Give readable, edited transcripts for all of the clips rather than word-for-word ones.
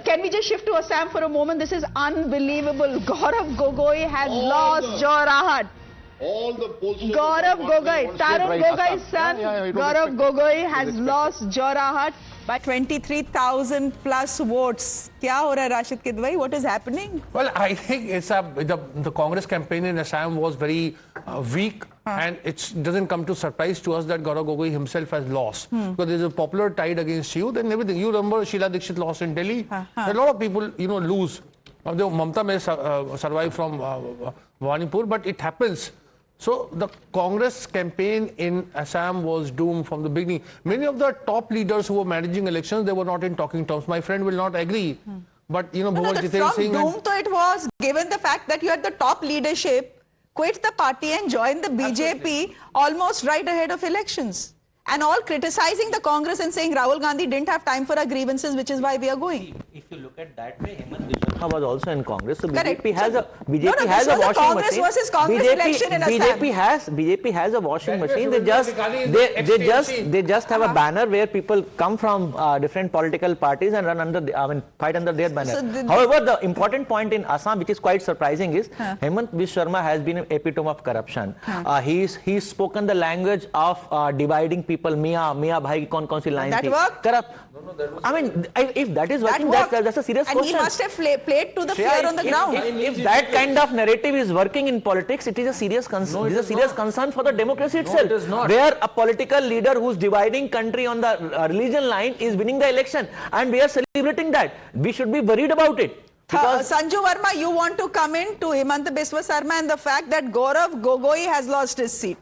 can we just shift to Assam for a moment? This is unbelievable. Gaurav Gogoi has lost Jorhat. All the polls. Gaurav Gogoi, Tarun Gogoi's son, Gaurav Gogoi has lost Jorhat by 23,000 plus votes. Kya ho raha hai, Rashid Kidwai? What is happening? Well, I think it's the Congress campaign in Assam was very weak, and it doesn't come to surprise to us that Gaurav Gogoi himself has lost. Because there's a popular tide against you, then everything. You remember Sheila Dixit lost in Delhi. A lot of people, lose. Mamata may survive from Bhawanipur, but it happens. So the Congress campaign in Assam was doomed from the beginning. Many of the top leaders who were managing elections, they were not in talking terms. My friend will not agree. But, Bhuvan Jiten Singh... From doom to it was, given the fact that you had the top leadership, quit the party and join the BJP Absolutely. Almost right ahead of elections. And all criticizing the Congress and saying Rahul Gandhi didn't have time for our grievances, which is why we are going. If you look at that way, Hemant Vishwa was also in Congress. So Correct. BJP has a washing Congress machine. Versus Congress election in Assam. BJP has a washing machine. They just have a banner where people come from different political parties and run under fight under their banner. So however, the important point in Assam, which is quite surprising, is Hemant Vishwa has been an epitome of corruption. He's spoken the language of dividing people. Mia bhai ki kaun si line that worked? Corrupt. I mean, if that is working, that's a serious question. And he must have played to the fear on the ground. If that kind of narrative is working in politics, it is a serious concern. It is a serious concern for the democracy itself. No, it is not. Where a political leader who's dividing country on the religion line is winning the election, and we are celebrating that. We should be worried about it. Sanju Verma, you want to come in to Hemant Biswa Sarma and the fact that Gaurav Gogoi has lost his seat.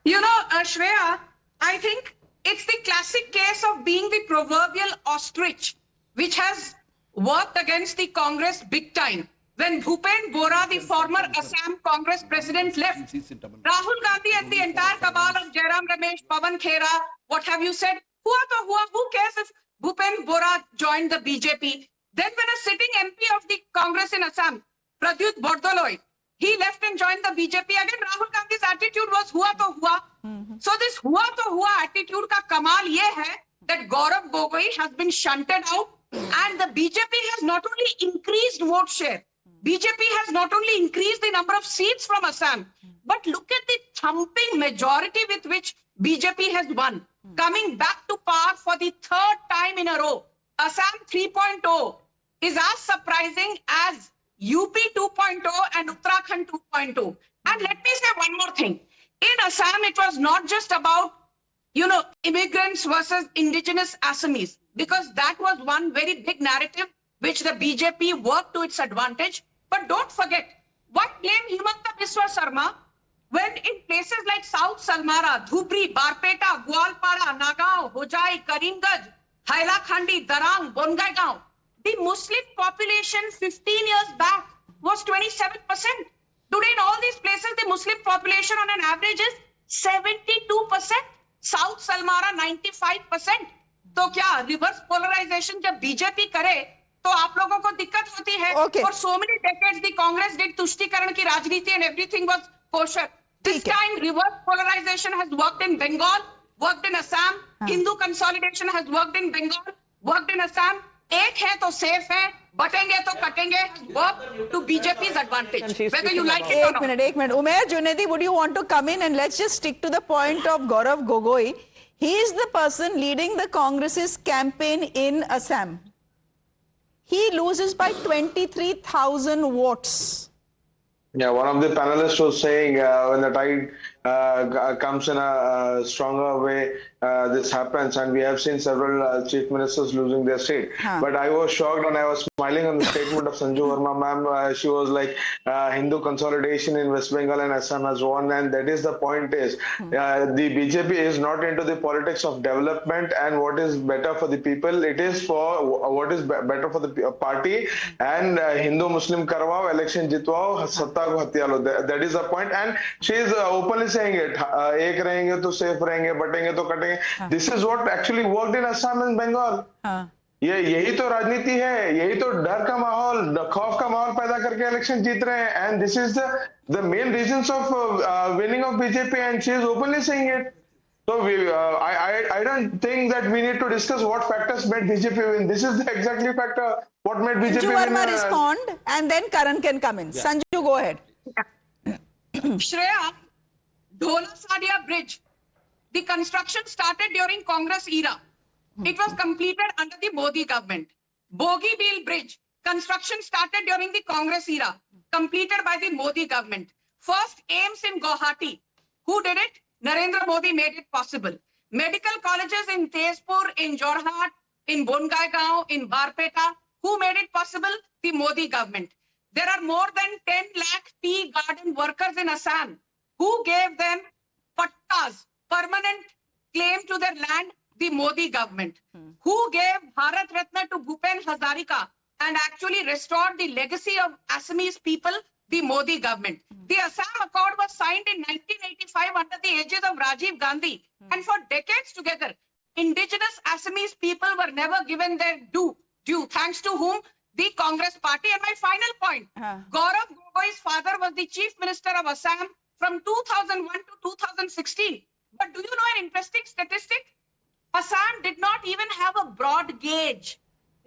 Shreya, I think it's the classic case of being the proverbial ostrich, which has worked against the Congress big time. When Bhupen Bora, the former Assam Congress president, left, Rahul Gandhi and the entire cabal of Jairam Ramesh, Pawan Khera, what have you said? Hua to hua, who cares if Bhupen Bora joined the BJP? Then when a sitting MP of the Congress in Assam, Pradyut Bordoloi, he left and joined the BJP again. Rahul Gandhi's attitude was hua to hua. So this hua to hua attitude ka kamal ye hai that Gaurav Gogoi has been shunted out, and the BJP has not only increased vote share, BJP has not only increased the number of seats from Assam, but look at the thumping majority with which BJP has won, coming back to power for the third time in a row. Assam 3.0 is as surprising as UP 2.0 and Uttarakhand 2.0. And let me say one more thing. In Assam, it was not just about, immigrants versus indigenous Assamese, because that was one very big narrative which the BJP worked to its advantage. But don't forget, what blamed Hemant Biswa Sarma when in places like South Salmara, Dhubri, Barpeta, Gwalpara, Nagaon, Hojai, Karimganj, Hailakandi, Darang, Bongaigaon, the Muslim population 15 years back was 27%. Today in all these places, the Muslim population on an average is 72%. South Salmara 95%. तो क्या reverse polarization जब BJP करे तो आप लोगों को दिक्कत होती है. For so many decades, the Congress did तुष्टीकरण की राजनीति and everything was kosher. This time, reverse polarization has worked in Bengal, worked in Assam. Hindu consolidation has worked in Bengal, worked in Assam. एक है तो safe है, बटेंगे तो कटेंगे. Work to BJP's advantage, whether you like it or not. एक minute. Umair Junaidi, would you want to come in and let's just stick to the point of Gaurav Gogoi. He is the person leading the Congress's campaign in Assam. He loses by 23,000 votes. Yeah, one of the panelists was saying when the tide comes in a stronger way, this happens, and we have seen several chief ministers losing their seat. But I was shocked and I was smiling on the statement of Sanju Verma ma'am. She was like, Hindu consolidation in West Bengal and Assam has won, and that is the point is, the BJP is not into the politics of development and what is better for the people. It is for what is better for the party, and Hindu Muslim karwao, election jitwao, satta ko hatya lo. That is the point, and she is openly saying it. Ek rahenge to safe rahenge, batenge to katenge. This is what actually worked in Assam and Bengal. यही तो राजनीति है, यही तो डर का माहौल, खौफ का माहौल पैदा करके इलेक्शन जीत रहे हैं. And this is the main reasons of winning of BJP, and she is openly saying it. So I don't think that we need to discuss what factors made BJP win. This is the exactly factor what made BJP Sanju win. Verma respond and then Karan can come in. Sanju, go ahead. Shreya, Dhola Sadia Bridge. The construction started during Congress era. It was completed under the Modi government. Bogeybill Bridge. Construction started during the Congress era. Completed by the Modi government. First AIMS in Guwahati. Who did it? Narendra Modi made it possible. Medical colleges in Tezpur, in Jorhat, in Bongaigaon, in Barpeta. Who made it possible? The Modi government. There are more than 10 lakh tea garden workers in Assam. Who gave them pattas, permanent claim to their land? The Modi government. Who gave Bharat Ratna to Bhupen Hazarika and actually restored the legacy of Assamese people? The Modi government. The Assam Accord was signed in 1985 under the aegis of Rajiv Gandhi. And for decades together, indigenous Assamese people were never given their due. Thanks to whom? The Congress party. And my final point, Gaurav Gogoi's father was the chief minister of Assam from 2001 to 2016. But do you know an interesting statistic? Assam did not even have a broad gauge.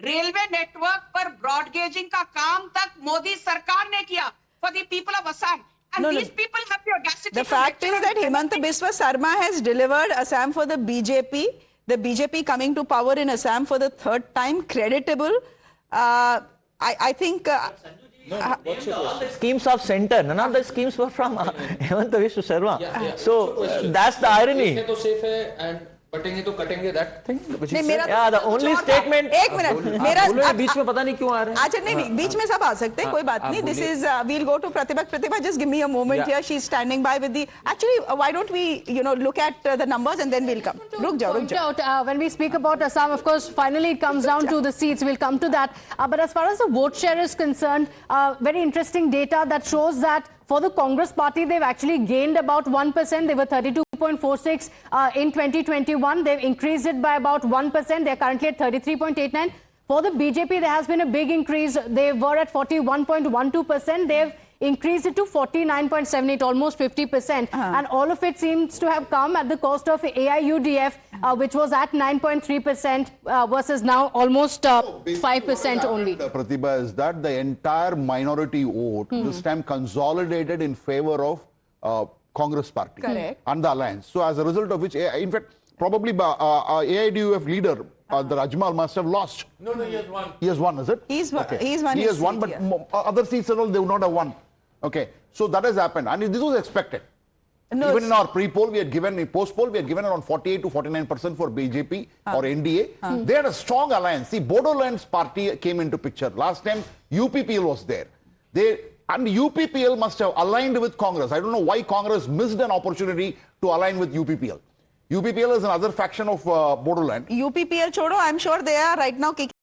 Railway network per broad gauging ka kaam tak Modi sarkar ne kiya for the people of Assam. And these people have the audacity. The fact is that Himanta Biswa Sarma has delivered Assam for the BJP. The BJP coming to power in Assam for the third time, creditable. I think... all the schemes of center, none of the schemes were from Himanta Biswa Sarma. So that's the irony. कटेंगे तो कटेंगे that thing which नहीं, is मेरा yeah, the only statement एक minute मेरा बीच में पता नहीं क्यों आ रहे हैं अच्छा नहीं बीच में सब आ सकते हैं कोई बात नहीं this is we'll go to Pratibha just give me a moment here she's standing by with the actually why don't we look at the numbers and then we'll come रुक जाओ when we speak about Assam of course finally it comes down to the seats we'll come to that but as far as the vote share is concerned very interesting data that shows that for the Congress party, they've actually gained about 1%. They were 32.46 in 2021. They've increased it by about 1%. They're currently at 33.89. For the BJP, there has been a big increase. They were at 41.12%. They've increased it to 49.78, almost 50%. And all of it seems to have come at the cost of AIUDF, which was at 9.3% versus now almost 5% only. Pratibha, is that the entire minority vote this time consolidated in favor of Congress party and the alliance. So as a result of which, in fact, probably AIDUF leader, the Rajmal must have lost. No, he has won. He has won, is it? He's won. Okay. He's won. He has won, but other seats and all, they would not have won. Okay, so that has happened, and this was expected. No, even in our pre-poll, we had given, in post-poll, we had given around 48 to 49% for BJP or NDA. They had a strong alliance. See, Bodoland's party came into picture. Last time, UPPL was there. And UPPL must have aligned with Congress. I don't know why Congress missed an opportunity to align with UPPL. UPPL is another faction of Bodoland. UPPL chodo, I'm sure they are right now kicking